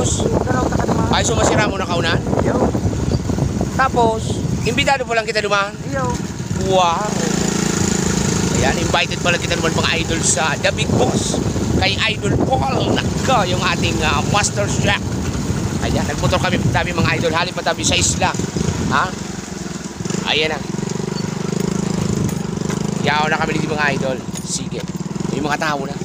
Tapos, ay sumasira mo na kaunan? Yo. Tapos, imbitado pa lang kita dumaan? Yo. Wow! Ayan, invited pala kita naman mga idol sa The Big Boss. Kay Idol Paul. Naka, yung ating Master Chef. Ayan, nagmotor kami tabi mga idol. Halip pa tabi sa isla. Ha? Ayan na. Yaw na kami dito mga idol. Sige. Yung mga tao na.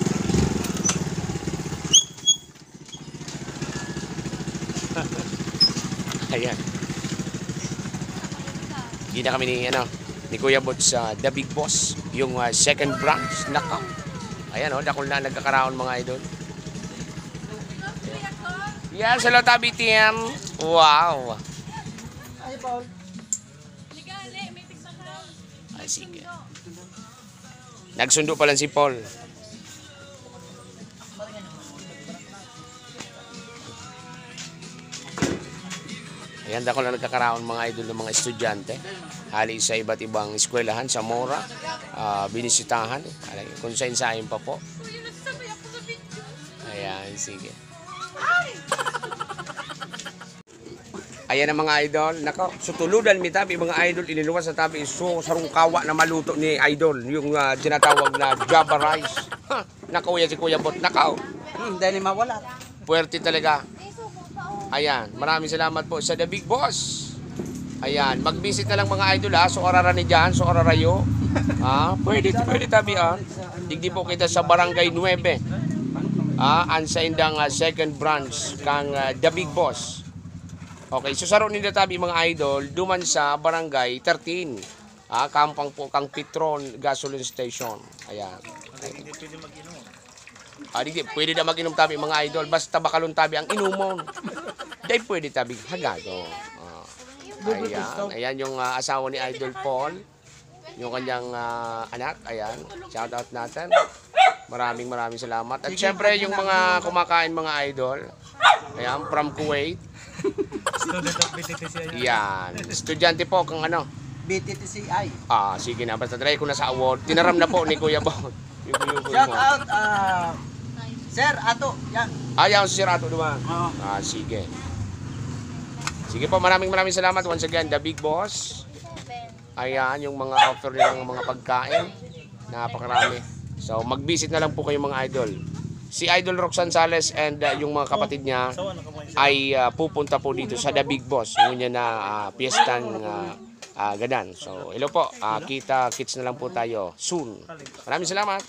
Ayan. Hindi na kami ni Kuya Bot sa The Big Boss. Yung second branch. Naka. Ayan o, dakol na nagkakaraon mga idol. Yes, hello Tabi Team. Wow. Ay, Paul. Ay, sige. Nagsundo pa lang si Paul. Ayan, dakol na nagkakaraon mga idol ng mga estudyante. Hali sa iba't ibang eskwelahan sa Mora. Binisitahan. Kung saan pa po. Ayan, sige. Ayan ang mga idol. Nako, sutuludan mi tabi mga idol. Iniluwas sa tabi iso sarong kawa na maluto ni idol. Yung tinatawag na Java rice. Nako, yan si Kuya Bot. Nako. Dahil mawala. Puwerte talaga. Ayan, maraming salamat po sa The Big Boss. Ayan, mag-visit na lang mga idol ha. So orara ni Jan, so orarayo. Pwede tabi Digdi po kita sa Barangay 9. Ansa indang second branch kang The Big Boss. Okay, so saro nila tabi mga idol duman sa Barangay 13. Kampang po kang Petron Gasoline Station. Ayan. Hindi pwede mag-inom. Di pwede na mag-inom tabi mga idol. Basta bakalon tabi ang inumon. Dahil pwede tabi hagado. Ayan yung asawa ni Idol Paul. Yung kanyang anak. Ayan. Shout out natin. Maraming salamat. At syempre yung mga kumakain mga idol. Ayan, from Kuwait. Student of BTTCI. Yan. Estudyante po kung ano. BTTCI. Sige na. Basta try ko na sa award. Tinaram na po ni Kuya Paul. Shout out, Sir Ato. Yan. Ayaw si Sir Ato naman. Oo. Sige. Sige po, maraming salamat once again, The Big Boss. Ayan, yung mga offer nilang mga pagkain. Napakarami. So, mag-visit na lang po kayo mga idol. Si Idol Roxanne Sales and yung mga kapatid niya ay pupunta po dito sa The Big Boss. Ngunyan na piyestang gadan. So, hello po. Kita-kits na lang po tayo soon. Maraming salamat.